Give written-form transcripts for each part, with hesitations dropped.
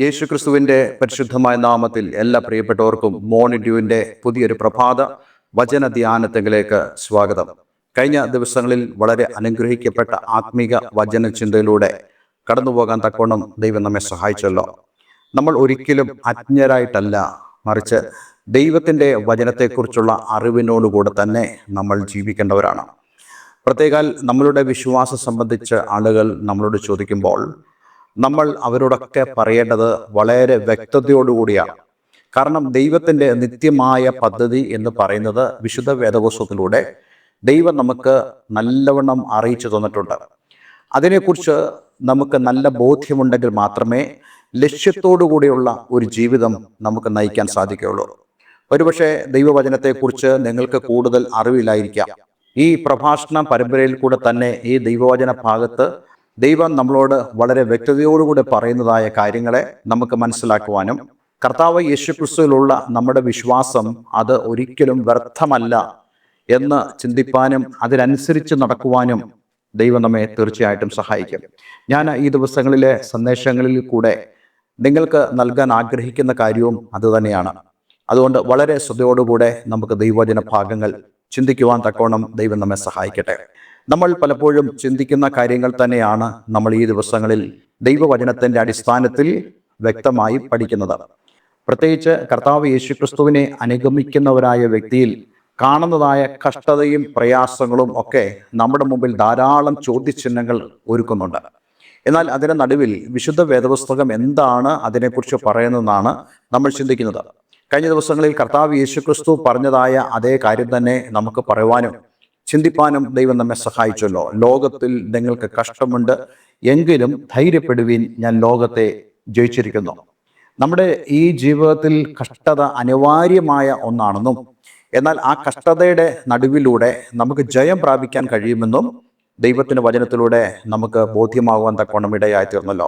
യേശുക്രിസ്തുവിൻ്റെ പരിശുദ്ധമായ നാമത്തിൽ എല്ലാ പ്രിയപ്പെട്ടവർക്കും മോർണിംഗ് ഡ്യൂവിൻ്റെ പുതിയൊരു പ്രഭാത വചന ധ്യാനത്തിലേക്ക് സ്വാഗതം. കഴിഞ്ഞ ദിവസങ്ങളിൽ വളരെ അനുഗ്രഹിക്കപ്പെട്ട ആത്മീക വചന ചിന്തയിലൂടെ കടന്നുപോകാൻ തക്കോണം ദൈവം നമ്മെ സഹായിച്ചല്ലോ. നമ്മൾ ഒരിക്കലും അജ്ഞരായിട്ടല്ല, മറിച്ച് ദൈവത്തിൻ്റെ വചനത്തെക്കുറിച്ചുള്ള അറിവിനോടുകൂടെ തന്നെ നമ്മൾ ജീവിക്കേണ്ടവരാണ്. പ്രത്യേകാൽ നമ്മളുടെ വിശ്വാസം സംബന്ധിച്ച് ആളുകൾ നമ്മളോട് ചോദിക്കുമ്പോൾ നമ്മൾ അവരോടൊക്കെ പറയേണ്ടത് വളരെ വ്യക്തതയോടുകൂടിയാണ്. കാരണം ദൈവത്തിൻ്റെ നിത്യമായ പദ്ധതി എന്ന് പറയുന്നത് വിശുദ്ധ വേദപുസ്തകത്തിലൂടെ ദൈവം നമുക്ക് നല്ലവണ്ണം അറിയിച്ചു തന്നിട്ടുണ്ട്. അതിനെക്കുറിച്ച് നമുക്ക് നല്ല ബോധ്യമുണ്ടെങ്കിൽ മാത്രമേ ലക്ഷ്യത്തോടു കൂടിയുള്ള ഒരു ജീവിതം നമുക്ക് നയിക്കാൻ സാധിക്കുകയുള്ളൂ. ഒരുപക്ഷെ ദൈവവചനത്തെക്കുറിച്ച് നിങ്ങൾക്ക് കൂടുതൽ അറിവില്ലായിരിക്കാം. ഈ പ്രഭാഷണ പരമ്പരയിൽ കൂടെ തന്നെ ഈ ദൈവവചന ഭാഗത്ത് ദൈവം നമ്മളോട് വളരെ വ്യക്തതയോടുകൂടി പറയുന്നതായ കാര്യങ്ങളെ നമുക്ക് മനസ്സിലാക്കുവാനും കർത്താവ് യേശുക്രിസ്തുവിലുള്ള നമ്മുടെ വിശ്വാസം അത് ഒരിക്കലും വ്യർത്ഥമല്ല എന്ന് ചിന്തിപ്പാനും അതിനനുസരിച്ച് നടക്കുവാനും ദൈവം നമ്മെ തീർച്ചയായിട്ടും സഹായിക്കും. ഞാൻ ഈ ദിവസങ്ങളിലെ സന്ദേശങ്ങളിൽ കൂടെ നിങ്ങൾക്ക് നൽകാൻ ആഗ്രഹിക്കുന്ന കാര്യവും അതുതന്നെയാണ്. അതുകൊണ്ട് വളരെ ശ്രദ്ധയോടുകൂടെ നമുക്ക് ദൈവവചന ഭാഗങ്ങൾ ചിന്തിക്കുവാൻ തക്കോണം ദൈവം നമ്മെ സഹായിക്കട്ടെ. നമ്മൾ പലപ്പോഴും ചിന്തിക്കുന്ന കാര്യങ്ങൾ തന്നെയാണ് നമ്മൾ ഈ ദിവസങ്ങളിൽ ദൈവവചനത്തിൻ്റെ അടിസ്ഥാനത്തിൽ വ്യക്തമായി പഠിക്കുന്നത്. പ്രത്യേകിച്ച് കർത്താവ് യേശുക്രിസ്തുവിനെ അനുഗമിക്കുന്നവരായ വ്യക്തിയിൽ കാണുന്നതായ കഷ്ടതയും പ്രയാസങ്ങളും ഒക്കെ നമ്മുടെ മുമ്പിൽ ധാരാളം ചോദ്യചിഹ്നങ്ങൾ ഒരുക്കുന്നുണ്ട്. എന്നാൽ അതിൻ്റെ നടുവിൽ വിശുദ്ധ വേദപുസ്തകം എന്താണ് അതിനെക്കുറിച്ച് പറയുന്നതെന്നാണ് നമ്മൾ ചിന്തിക്കുന്നത്. കഴിഞ്ഞ ദിവസങ്ങളിൽ കർത്താവ് യേശുക്രിസ്തു പറഞ്ഞതായ അതേ കാര്യം തന്നെ നമുക്ക് പറയുവാനും ചിന്തിപ്പാനും ദൈവം നമ്മെ സഹായിച്ചല്ലോ. ലോകത്തിൽ നിങ്ങൾക്ക് കഷ്ടമുണ്ട്, എങ്കിലും ധൈര്യപ്പെടുവീൻ, ഞാൻ ലോകത്തെ ജയിച്ചിരിക്കുന്നു. നമ്മുടെ ഈ ജീവിതത്തിൽ കഷ്ടത അനിവാര്യമായ ഒന്നാണെന്നും എന്നാൽ ആ കഷ്ടതയുടെ നടുവിലൂടെ നമുക്ക് ജയം പ്രാപിക്കാൻ കഴിയുമെന്നും ദൈവത്തിൻ്റെ വചനത്തിലൂടെ നമുക്ക് ബോധ്യമാകുവാൻ തക്കോണം ഇടയായി തീർന്നല്ലോ.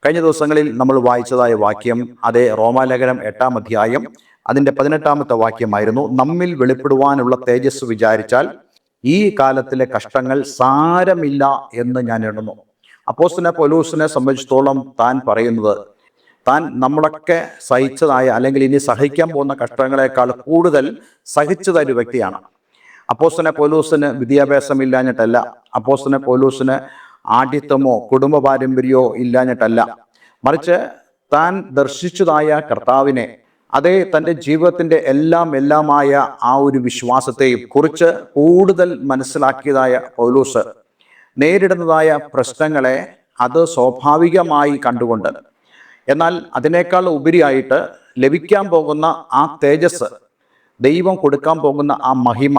കഴിഞ്ഞ ദിവസങ്ങളിൽ നമ്മൾ വായിച്ചതായ വാക്യം അതേ റോമാലേഖനം 8-ാം അധ്യായം അതിൻ്റെ 18-ാമത്തെ വാക്യമായിരുന്നു. നമ്മിൽ വെളിപ്പെടുവാനുള്ള തേജസ് വിചാരിച്ചാൽ ഈ കാലത്തിലെ കഷ്ടങ്ങൾ സാരമില്ല എന്ന് ഞാൻ എണ്ണുന്നു. അപ്പോസ്തലനായ പൗലോസിനെ സംബന്ധിച്ചിടത്തോളം താൻ പറയുന്നത് താൻ നമ്മളൊക്കെ സഹിച്ചതായ അല്ലെങ്കിൽ ഇനി സഹിക്കാൻ പോകുന്ന കഷ്ടങ്ങളെക്കാൾ കൂടുതൽ സഹിച്ചതായ ഒരു വ്യക്തിയാണ്. അപ്പോസ്തലനായ പൗലോസിന് വിദ്യാഭ്യാസം ഇല്ലാഞ്ഞിട്ടല്ല, അപ്പോസ്തലനായ പൗലോസിന് ആഢ്യത്വമോ കുടുംബ പാരമ്പര്യമോ ഇല്ലാഞ്ഞിട്ടല്ല, മറിച്ച് താൻ ദർശിച്ചതായ കർത്താവിനെ, അതേ തൻ്റെ ജീവിതത്തിൻ്റെ എല്ലാമായ ആ ഒരു വിശ്വാസത്തെയും കുറിച്ച് കൂടുതൽ മനസ്സിലാക്കിയതായ പൗലോസ് നേരിടുന്നതായ പ്രശ്നങ്ങളെ അത് സ്വാഭാവികമായി കണ്ടുകൊണ്ട്, എന്നാൽ അതിനേക്കാൾ ഉപരിയായിട്ട് ലഭിക്കാൻ പോകുന്ന ആ തേജസ്, ദൈവം കൊടുക്കാൻ പോകുന്ന ആ മഹിമ,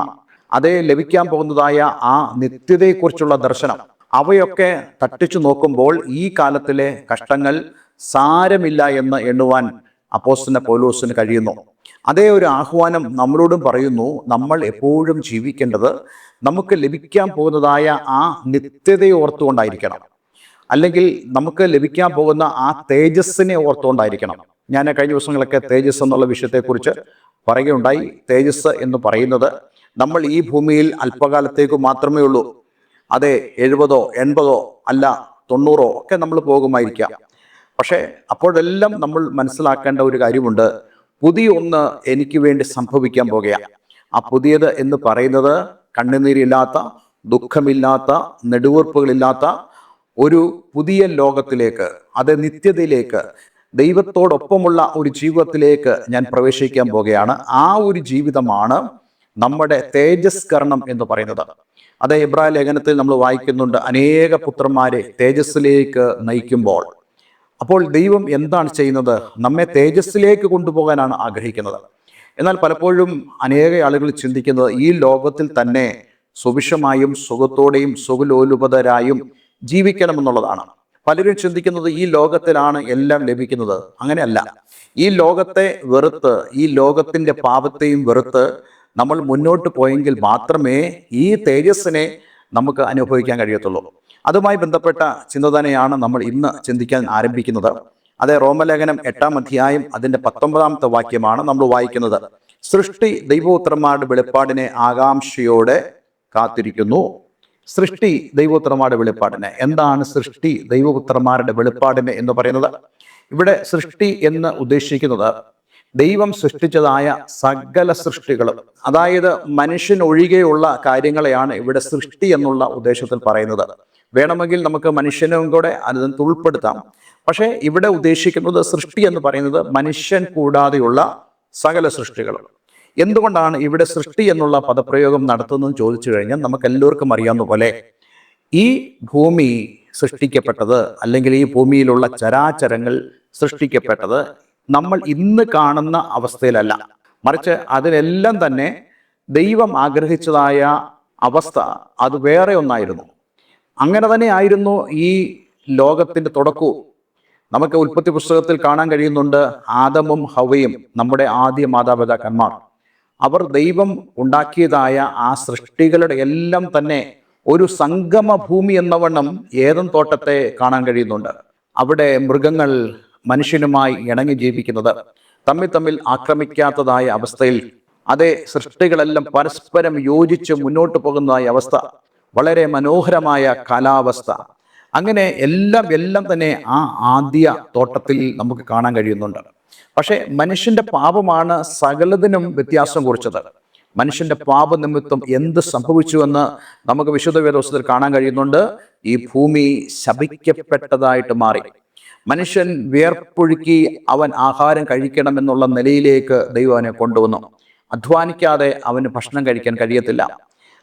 അതേ ലഭിക്കാൻ പോകുന്നതായ ആ നിത്യതയെക്കുറിച്ചുള്ള ദർശനം, അവയൊക്കെ തട്ടിച്ചു നോക്കുമ്പോൾ ഈ കാലത്തിലെ കഷ്ടങ്ങൾ സാരമില്ല എന്ന് എണ്ണുവാൻ അപ്പോസ്തലനായ പൗലോസിന് കഴിയുന്നു. അതേ ഒരു ആഹ്വാനം നമ്മളോടും പറയുന്നു. നമ്മൾ എപ്പോഴും ജീവിക്കേണ്ടത് നമുക്ക് ലഭിക്കാൻ പോകുന്നതായ ആ നിത്യതയെ ഓർത്തുകൊണ്ടായിരിക്കണം, അല്ലെങ്കിൽ നമുക്ക് ലഭിക്കാൻ പോകുന്ന ആ തേജസ്സിനെ ഓർത്തുകൊണ്ടായിരിക്കണം. ഞാൻ കഴിഞ്ഞ ദിവസങ്ങളൊക്കെ തേജസ് എന്നുള്ള വിഷയത്തെക്കുറിച്ച് പറയുകയുണ്ടായി. തേജസ് എന്ന് പറയുന്നത് നമ്മൾ ഈ ഭൂമിയിൽ അല്പകാലത്തേക്ക് മാത്രമേ ഉള്ളൂ. അതെ, 70, 80 അല്ല 90 ഒക്കെ നമ്മൾ പോകുമായിരിക്കാം. പക്ഷേ അപ്പോഴെല്ലാം നമ്മൾ മനസ്സിലാക്കേണ്ട ഒരു കാര്യമുണ്ട്. പുതിയ ഒന്ന് എനിക്ക് വേണ്ടി സംഭവിക്കാൻ പോകുകയാണ്. ആ പുതിയത് എന്ന് പറയുന്നത് കണ്ണുനീരില്ലാത്ത, ദുഃഖമില്ലാത്ത, നെടുവീർപ്പുകളില്ലാത്ത ഒരു പുതിയ ലോകത്തിലേക്ക്, അത് നിത്യതയിലേക്ക്, ദൈവത്തോടൊപ്പമുള്ള ഒരു ജീവിതത്തിലേക്ക് ഞാൻ പ്രവേശിക്കാൻ പോകുകയാണ്. ആ ഒരു ജീവിതമാണ് നമ്മുടെ തേജസ്കരണം എന്ന് പറയുന്നത്. അത് എബ്രായ ലേഖനത്തിൽ നമ്മൾ വായിക്കുന്നുണ്ട്, അനേക പുത്രന്മാരെ തേജസ്സിലേക്ക് നയിക്കുമ്പോൾ. അപ്പോൾ ദൈവം എന്താണ് ചെയ്യുന്നത്? നമ്മെ തേജസ്സിലേക്ക് കൊണ്ടുപോകാനാണ് ആഗ്രഹിക്കുന്നത്. എന്നാൽ പലപ്പോഴും അനേക ആളുകൾ ചിന്തിക്കുന്നത് ഈ ലോകത്തിൽ തന്നെ സുഭിക്ഷമായും സുഖത്തോടെയും സുഖലോലുപതരായും ജീവിക്കണമെന്നുള്ളതാണ്. പലരും ചിന്തിക്കുന്നത് ഈ ലോകത്തിലാണ് എല്ലാം ലഭിക്കുന്നത്. അങ്ങനെയല്ല. ഈ ലോകത്തെ വെറുത്ത്, ഈ ലോകത്തിൻ്റെ പാപത്തെയും വെറുത്ത് നമ്മൾ മുന്നോട്ട് പോയെങ്കിൽ മാത്രമേ ഈ തേജസ്സിനെ നമുക്ക് അനുഭവിക്കാൻ കഴിയത്തുള്ളൂ. അതുമായി ബന്ധപ്പെട്ട ചിന്ത തന്നെയാണ് നമ്മൾ ഇന്ന് ചിന്തിക്കാൻ ആരംഭിക്കുന്നത്. അതേ റോമലേഖനം 8-ാം അധ്യായം അതിൻ്റെ 19-ാമത്തെ വാക്യമാണ് നമ്മൾ വായിക്കുന്നത്. സൃഷ്ടി ദൈവപുത്രന്മാരുടെ വെളിപ്പാടിനെ ആകാംക്ഷയോടെ കാത്തിരിക്കുന്നു. സൃഷ്ടി ദൈവപുത്രന്മാരുടെ വെളിപ്പാടിനെ. എന്താണ് സൃഷ്ടി ദൈവപുത്രന്മാരുടെ വെളിപ്പാടിനെ എന്ന് പറയുന്നത്? ഇവിടെ സൃഷ്ടി എന്ന് ഉദ്ദേശിക്കുന്നത് ദൈവം സൃഷ്ടിച്ചതായ സകല സൃഷ്ടികളും, അതായത് മനുഷ്യൻ ഒഴികെയുള്ള കാര്യങ്ങളെയാണ് ഇവിടെ സൃഷ്ടി എന്നുള്ള ഉദ്ദേശത്തിൽ പറയുന്നത്. വേണമെങ്കിൽ നമുക്ക് മനുഷ്യനും കൂടെ അതിനകത്ത് ഉൾപ്പെടുത്താം. പക്ഷേ ഇവിടെ ഉദ്ദേശിക്കുന്നത് സൃഷ്ടി എന്ന് പറയുന്നത് മനുഷ്യൻ കൂടാതെയുള്ള സകല സൃഷ്ടികളും. എന്തുകൊണ്ടാണ് ഇവിടെ സൃഷ്ടി എന്നുള്ള പദപ്രയോഗം നടത്തുന്നതെന്ന് ചോദിച്ചു കഴിഞ്ഞാൽ നമുക്ക് എല്ലാവർക്കും അറിയാവുന്ന പോലെ ഈ ഭൂമി സൃഷ്ടിക്കപ്പെട്ടത്, അല്ലെങ്കിൽ ഈ ഭൂമിയിലുള്ള ചരാചരങ്ങൾ സൃഷ്ടിക്കപ്പെട്ടത് നമ്മൾ ഇന്ന് കാണുന്ന അവസ്ഥയിലല്ല, മറിച്ച് അതിനെല്ലാം തന്നെ ദൈവം ആഗ്രഹിച്ചതായ അവസ്ഥ അത് വേറെ ഒന്നായിരുന്നു. അങ്ങനെ തന്നെ ആയിരുന്നു ഈ ലോകത്തിൻ്റെ തുടക്കവും. നമുക്ക് ഉൽപ്പത്തി പുസ്തകത്തിൽ കാണാൻ കഴിയുന്നുണ്ട്, ആദമും ഹവയും നമ്മുടെ ആദ്യ മാതാപിതാക്കന്മാർ, അവർ ദൈവം ഉണ്ടാക്കിയതായ ആ സൃഷ്ടികളുടെ എല്ലാം തന്നെ ഒരു സംഗമ ഭൂമി എന്നവണ്ണം ഏദൻ തോട്ടത്തെ കാണാൻ കഴിയുന്നുണ്ട്. അവിടെ മൃഗങ്ങൾ മനുഷ്യനുമായി ഇണങ്ങി ജീവിക്കുന്നത്, തമ്മിൽ തമ്മിൽ ആക്രമിക്കാത്തതായ അവസ്ഥയിൽ, അതേ സൃഷ്ടികളെല്ലാം പരസ്പരം യോജിച്ച് മുന്നോട്ട് പോകുന്നതായ അവസ്ഥ, വളരെ മനോഹരമായ കാലാവസ്ഥ, അങ്ങനെ എല്ലാം തന്നെ ആ ആദ്യ തോട്ടത്തിൽ നമുക്ക് കാണാൻ കഴിയുന്നുണ്ട്. പക്ഷേ മനുഷ്യന്റെ പാപമാണ് സകലതിനും വ്യത്യാസം കുറിച്ചത്. മനുഷ്യന്റെ പാപനിമിത്തം എന്ത് സംഭവിച്ചുവെന്ന് നമുക്ക് വിശുദ്ധ വേദപുസ്തകത്തിൽ കാണാൻ കഴിയുന്നുണ്ട്. ഈ ഭൂമി ശപിക്കപ്പെട്ടതായിട്ട് മാറി. മനുഷ്യൻ വിയർപ്പൊഴുക്കി അവൻ ആഹാരം കഴിക്കണമെന്നുള്ള നിലയിലേക്ക് ദൈവം അവനെ കൊണ്ടുവന്നു. അധ്വാനിക്കാതെ അവന് ഭക്ഷണം കഴിക്കാൻ കഴിയത്തില്ല.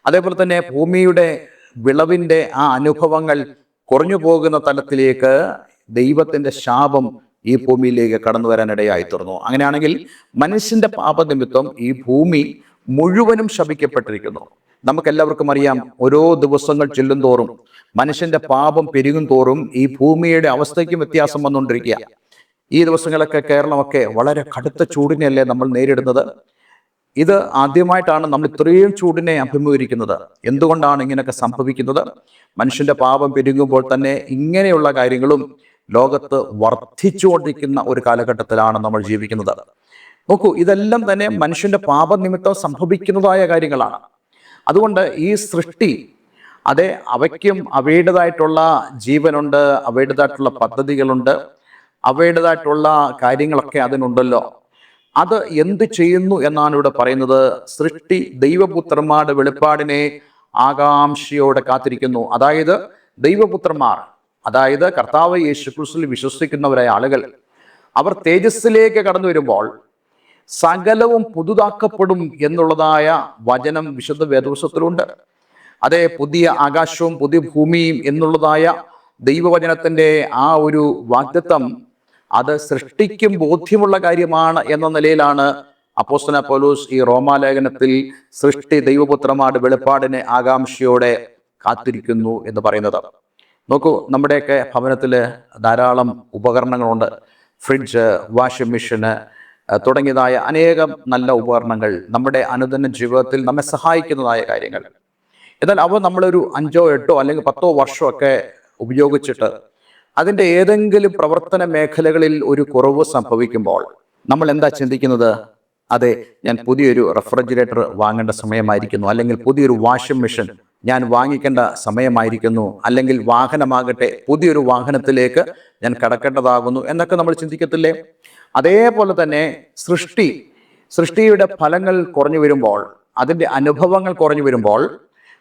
അതേപോലെ തന്നെ ഭൂമിയുടെ വിളവിൻ്റെ ആ അനുഭവങ്ങൾ കുറഞ്ഞു പോകുന്ന തലത്തിലേക്ക് ദൈവത്തിൻ്റെ ശാപം ഈ ഭൂമിയിലേക്ക് കടന്നു വരാനിടയായി തീർന്നു. അങ്ങനെയാണെങ്കിൽ മനുഷ്യന്റെ പാപനിമിത്തം ഈ ഭൂമി മുഴുവനും ശപിക്കപ്പെട്ടിരിക്കുന്നു. നമുക്കെല്ലാവർക്കും അറിയാം, ഓരോ ദിവസങ്ങൾ ചെല്ലും തോറും മനുഷ്യന്റെ പാപം പെരുകും തോറും ഈ ഭൂമിയുടെ അവസ്ഥയ്ക്കും വ്യത്യാസം വന്നുകൊണ്ടിരിക്കുക. ഈ ദിവസങ്ങളൊക്കെ കേരളമൊക്കെ വളരെ കടുത്ത ചൂടിനെയല്ലേ നമ്മൾ നേരിടുന്നത്. ഇത് ആദ്യമായിട്ടാണ് നമ്മൾ ഇത്രയും ചൂടിനെ അഭിമുഖീകരിക്കുന്നത്. എന്തുകൊണ്ടാണ് ഇങ്ങനെയൊക്കെ സംഭവിക്കുന്നത്? മനുഷ്യന്റെ പാപം പെരുകുമ്പോൾ തന്നെ ഇങ്ങനെയുള്ള കാര്യങ്ങളും ലോകത്ത് വർദ്ധിച്ചുകൊണ്ടിരിക്കുന്ന ഒരു കാലഘട്ടത്തിലാണ് നമ്മൾ ജീവിക്കുന്നത്. നോക്കൂ, ഇതെല്ലാം തന്നെ മനുഷ്യന്റെ പാപനിമിത്തം സംഭവിക്കുന്നതായ കാര്യങ്ങളാണ്. അതുകൊണ്ട് ഈ സൃഷ്ടി, അതെ, അവയ്ക്കും അവയുടേതായിട്ടുള്ള ജീവനുണ്ട്, അവയുടേതായിട്ടുള്ള പദ്ധതികളുണ്ട്, അവയുടേതായിട്ടുള്ള കാര്യങ്ങളൊക്കെ അതിനുണ്ടല്ലോ. അത് എന്ത് ചെയ്യുന്നു എന്നാണ് ഇവിടെ പറയുന്നത്. സൃഷ്ടി ദൈവപുത്രന്മാരുടെ വെളിപ്പാടിനെ ആകാംക്ഷയോടെ കാത്തിരിക്കുന്നു. അതായത് ദൈവപുത്രന്മാർ, അതായത് കർത്താവ് യേശുക്രിസ്തുവിൽ വിശ്വസിക്കുന്നവരായ ആളുകൾ, അവർ തേജസ്സിലേക്ക് കടന്നു വരുമ്പോൾ സകലവും പുതുതാക്കപ്പെടും എന്നുള്ളതായ വചനം വിശുദ്ധ വേദപുസ്തകത്തിലുണ്ട്. അതേ, പുതിയ ആകാശവും പുതിയ ഭൂമിയും എന്നുള്ളതായ ദൈവവചനത്തിൻ്റെ ആ ഒരു വാഗ്ദത്തം അത് സൃഷ്ടിക്കും ബോധ്യമുള്ള കാര്യമാണ് എന്ന നിലയിലാണ് അപ്പോസ്തലനായ പൗലോസ് ഈ റോമാലേഖനത്തിൽ സൃഷ്ടി ദൈവപുത്രന്മാരുടെ വെളിപ്പാടിനെ ആകാംക്ഷയോടെ കാത്തിരിക്കുന്നു എന്ന് പറയുന്നത്. നോക്കൂ, നമ്മുടെയൊക്കെ ഭവനത്തിൽ ധാരാളം ഉപകരണങ്ങളുണ്ട്. ഫ്രിഡ്ജ്, വാഷിംഗ് മെഷീന് തുടങ്ങിയതായ അനേകം നല്ല ഉപകരണങ്ങൾ നമ്മുടെ അനുദിന ജീവിതത്തിൽ നമ്മെ സഹായിക്കുന്നതായ കാര്യങ്ങൾ. എന്നാൽ അവ നമ്മളൊരു 5, 8 അല്ലെങ്കിൽ 10 വർഷമൊക്കെ ഉപയോഗിച്ചിട്ട് അതിൻ്റെ ഏതെങ്കിലും പ്രവർത്തന മേഖലകളിൽ ഒരു കുറവ് സംഭവിക്കുമ്പോൾ നമ്മൾ എന്താ ചിന്തിക്കുന്നത്? അതെ, ഞാൻ പുതിയൊരു റെഫ്രിജറേറ്റർ വാങ്ങേണ്ട സമയമായിരിക്കുന്നു, അല്ലെങ്കിൽ പുതിയൊരു വാഷിംഗ് മെഷീൻ ഞാൻ വാങ്ങിക്കേണ്ട സമയമായിരിക്കുന്നു, അല്ലെങ്കിൽ വാഹനമാകട്ടെ പുതിയൊരു വാഹനത്തിലേക്ക് ഞാൻ കടക്കേണ്ടതാകുന്നു എന്നൊക്കെ നമ്മൾ ചിന്തിക്കത്തില്ലേ? അതേപോലെ തന്നെ സൃഷ്ടിയുടെ ഫലങ്ങൾ കുറഞ്ഞു വരുമ്പോൾ, അതിൻ്റെ അനുഭവങ്ങൾ കുറഞ്ഞു വരുമ്പോൾ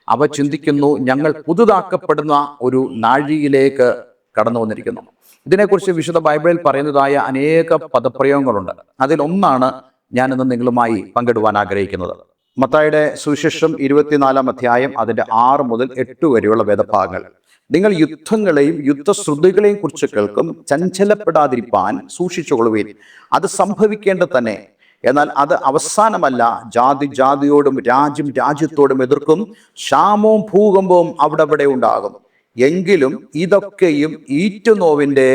അവ ചിന്തിക്കുന്നു, ഞങ്ങൾ പുതുതാക്കപ്പെടുന്ന ഒരു നാഴികയിലേക്ക് കടന്നു വന്നിരിക്കുന്നു. ഇതിനെക്കുറിച്ച് വിശുദ്ധ ബൈബിളിൽ പറയുന്നതായ അനേക പദപ്രയോഗങ്ങളുണ്ട്. അതിലൊന്നാണ് ഞാനിന്ന് നിങ്ങളുമായി പങ്കിടുവാൻ ആഗ്രഹിക്കുന്നത്. മത്തായിയുടെ സുവിശേഷം 24-ാം അധ്യായം അതിൻ്റെ 6 മുതൽ 8 വരെയുള്ള വേദഭാഗങ്ങൾ. നിങ്ങൾ യുദ്ധങ്ങളെയും യുദ്ധശ്രുതികളെയും കുറിച്ച് കേൾക്കും, ചഞ്ചലപ്പെടാതിരിപ്പാൻ സൂക്ഷിച്ചുകൊള്ളുവീൻ. അത് സംഭവിക്കേണ്ടത് തന്നെ, എന്നാൽ അത് അവസാനമല്ല. ജാതി ജാതിയോടും രാജ്യം രാജ്യത്തോടും എതിർക്കും, ക്ഷാമവും ഭൂകമ്പവും അവിടെ ഉണ്ടാകും. എങ്കിലും ഇതൊക്കെയും ഈറ്റുനോവിൻ്റെ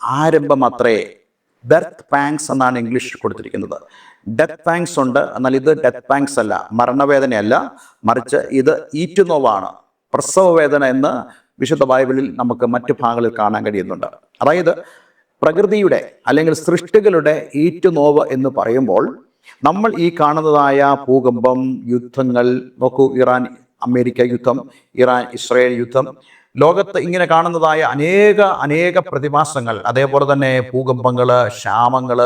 ആരംഭം അത്രേ. ഡെത്ത് പാങ്സ് എന്നാണ് ഇംഗ്ലീഷിൽ കൊടുത്തിരിക്കുന്നത്. ഡെത്ത് പാങ്സ് ഉണ്ട്, എന്നാൽ ഇത് ഡെത്ത് പാങ്സ് അല്ല, മരണവേദനയല്ല, മറിച്ച് ഇത് ഈറ്റുനോവാണ്, പ്രസവവേദന എന്ന് വിശുദ്ധ ബൈബിളിൽ നമുക്ക് മറ്റു ഭാഗങ്ങളിൽ കാണാൻ കഴിയുന്നുണ്ട്. അതായത് പ്രകൃതിയുടെ അല്ലെങ്കിൽ സൃഷ്ടികളുടെ ഈറ്റുനോവ് എന്ന് പറയുമ്പോൾ നമ്മൾ ഈ കാണുന്നതായ ഭൂകമ്പം, യുദ്ധങ്ങൾ, നോക്കൂ, ഇറാൻ അമേരിക്ക യുദ്ധം, ഇറാൻ ഇസ്രായേൽ യുദ്ധം, ലോകത്ത് ഇങ്ങനെ കാണുന്നതായ അനേക പ്രതിഭാസങ്ങൾ, അതേപോലെ തന്നെ ഭൂകമ്പങ്ങൾ, ക്ഷാമങ്ങൾ,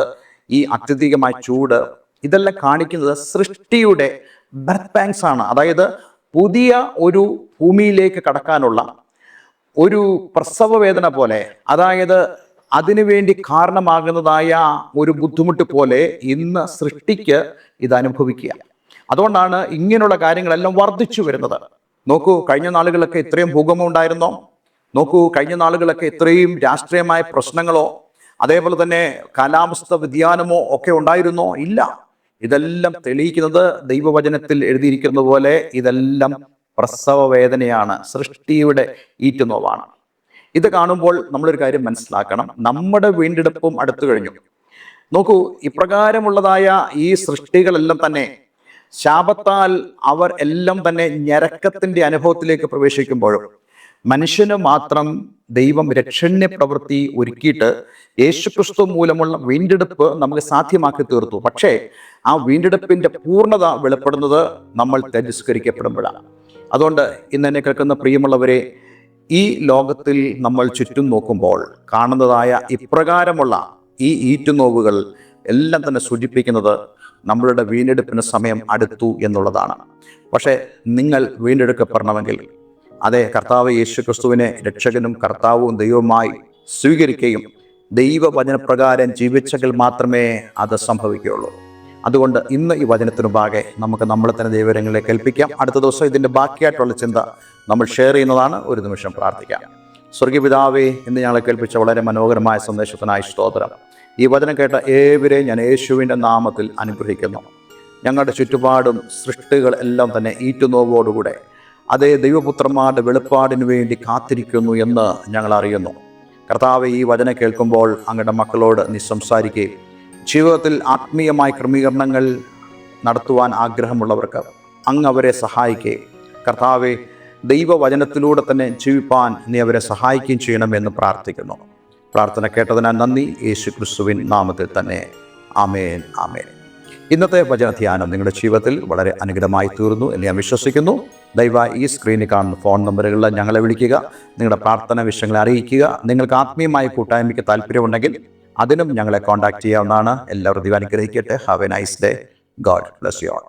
ഈ അത്യധികമായ ചൂട്, ഇതെല്ലാം കാണിക്കുന്നത് സൃഷ്ടിയുടെ ബർത്ത് പാങ്സ് ആണ്. അതായത് പുതിയ ഒരു ഭൂമിയിലേക്ക് കടക്കാനുള്ള ഒരു പ്രസവ വേദന പോലെ, അതായത് അതിനുവേണ്ടി കാരണമാകുന്നതായ ഒരു ബുദ്ധിമുട്ട് പോലെ ഇന്ന് സൃഷ്ടിക്ക് ഇത് അനുഭവിക്കുക. അതുകൊണ്ടാണ് ഇങ്ങനെയുള്ള കാര്യങ്ങളെല്ലാം വർദ്ധിച്ചു വരുന്നത്. നോക്കൂ, കഴിഞ്ഞ നാളുകളൊക്കെ ഇത്രയും ഭൂകമ്പം ഉണ്ടായിരുന്നോ? നോക്കൂ, കഴിഞ്ഞ നാളുകളൊക്കെ ഇത്രയും രാഷ്ട്രീയമായ പ്രശ്നങ്ങളോ അതേപോലെ തന്നെ കാലാവസ്ഥ വ്യതിയാനമോ ഒക്കെ ഉണ്ടായിരുന്നോ? ഇല്ല. ഇതെല്ലാം തെളിയിക്കുന്നത് ദൈവവചനത്തിൽ എഴുതിയിരിക്കുന്ന പോലെ ഇതെല്ലാം പ്രസവ വേദനയാണ്, സൃഷ്ടിയുടെ ഈറ്റുനോവാണ്. ഇത് കാണുമ്പോൾ നമ്മളൊരു കാര്യം മനസ്സിലാക്കണം, നമ്മുടെ വീണ്ടെടുപ്പും അടുത്തു കഴിഞ്ഞു. നോക്കൂ, ഇപ്രകാരമുള്ളതായ ഈ സൃഷ്ടികളെല്ലാം തന്നെ ശാപത്താൽ അവർ എല്ലാം തന്നെ ഞരക്കത്തിന്റെ അനുഭവത്തിലേക്ക് പ്രവേശിക്കുമ്പോഴും മനുഷ്യന് മാത്രം ദൈവം രക്ഷണ്യ പ്രവൃത്തി ഒരുക്കിയിട്ട് യേശുക്രിസ്തു മൂലമുള്ള വീണ്ടെടുപ്പ് നമുക്ക് സാധ്യമാക്കി തീർത്തു. പക്ഷേ ആ വീണ്ടെടുപ്പിന്റെ പൂർണ്ണത വെളിപ്പെടുന്നത് നമ്മൾ തിരസ്കരിക്കപ്പെടുമ്പോഴാണ്. അതുകൊണ്ട് ഇന്ന് എന്നെ കേൾക്കുന്ന പ്രിയമുള്ളവരെ, ഈ ലോകത്തിൽ നമ്മൾ ചുറ്റും നോക്കുമ്പോൾ കാണുന്നതായ ഇപ്രകാരമുള്ള ഈ ഈറ്റുനോവുകൾ എല്ലാം തന്നെ സൂചിപ്പിക്കുന്നത് നമ്മളുടെ വീണ്ടെടുപ്പിന് സമയം അടുത്തു എന്നുള്ളതാണ്. പക്ഷേ നിങ്ങൾ വീണ്ടെടുക്കപ്പെടണമെങ്കിൽ അതെ, കർത്താവ് യേശുക്രിസ്തുവിനെ രക്ഷകനും കർത്താവും ദൈവവുമായി സ്വീകരിക്കുകയും ദൈവവചനപ്രകാരം ജീവിച്ചെങ്കിൽ മാത്രമേ അത് സംഭവിക്കുകയുള്ളൂ. അതുകൊണ്ട് ഇന്ന് ഈ വചനത്തിനു മുമ്പാകെ നമുക്ക് നമ്മളെ തന്നെ ദൈവരങ്ങളിലേക്ക് ഏൽപ്പിക്കാം. അടുത്ത ദിവസം ഇതിൻ്റെ ബാക്കിയായിട്ടുള്ള ചിന്ത നമ്മൾ ഷെയർ ചെയ്യുന്നതാണ്. ഒരു നിമിഷം പ്രാർത്ഥിക്കാം. സ്വർഗീയ പിതാവേ, ഇന്ന് ഞങ്ങളെ കേൾപ്പിച്ച വളരെ മനോഹരമായ സന്ദേശത്തിനായി സ്തോത്രം. ഈ വചനം കേട്ട ഏവരെയും ഞാൻ യേശുവിൻ്റെ നാമത്തിൽ അനുഗ്രഹിക്കുന്നു. ഞങ്ങളുടെ ചുറ്റുപാടും സൃഷ്ടികൾ എല്ലാം തന്നെ ഈറ്റുനോവോടുകൂടെ അതേ ദൈവപുത്രന്മാരുടെ വെളിപ്പാടിന് വേണ്ടി കാത്തിരിക്കുന്നു എന്ന് ഞങ്ങൾ അറിയുന്നു. കർത്താവെ, ഈ വചനം കേൾക്കുമ്പോൾ അങ്ങയുടെ മക്കളോട് നീ സംസാരിക്കുകയും ജീവിതത്തിൽ ആത്മീയമായ ക്രമീകരണങ്ങൾ നടത്തുവാൻ ആഗ്രഹമുള്ളവർക്ക് അങ്ങ് അവരെ സഹായിക്കുകയും കർത്താവെ, ദൈവവചനത്തിലൂടെ തന്നെ ജീവിപ്പാൻ നീ അവരെ സഹായിക്കുകയും ചെയ്യണമെന്ന് പ്രാർത്ഥിക്കുന്നു. പ്രാർത്ഥന കേട്ടതിനാൽ നന്ദി. യേശുക്രിസ്തുവിൻ നാമത്തിൽ തന്നെ. ആമേൻ, ആമേൻ. ഇന്നത്തെ വചനധ്യാനം നിങ്ങളുടെ ജീവിതത്തിൽ വളരെ അനുഗ്രഹമായി തീർന്നു എന്ന് ഞാൻ വിശ്വസിക്കുന്നു. ദയവായി ഈ സ്ക്രീനിൽ കാണുന്ന ഫോൺ നമ്പറുകളിൽ ഞങ്ങളെ വിളിക്കുക, നിങ്ങളുടെ പ്രാർത്ഥന വിഷയങ്ങളെ അറിയിക്കുക. നിങ്ങൾക്ക് ആത്മീയമായ കൂട്ടായ്മയ്ക്ക് താല്പര്യമുണ്ടെങ്കിൽ അതിനും ഞങ്ങളെ കോൺടാക്ട് ചെയ്യാവുന്നതാണ്. എല്ലാവരും ദൈവം അനുഗ്രഹിക്കട്ടെ. Have A nice day. God bless you all.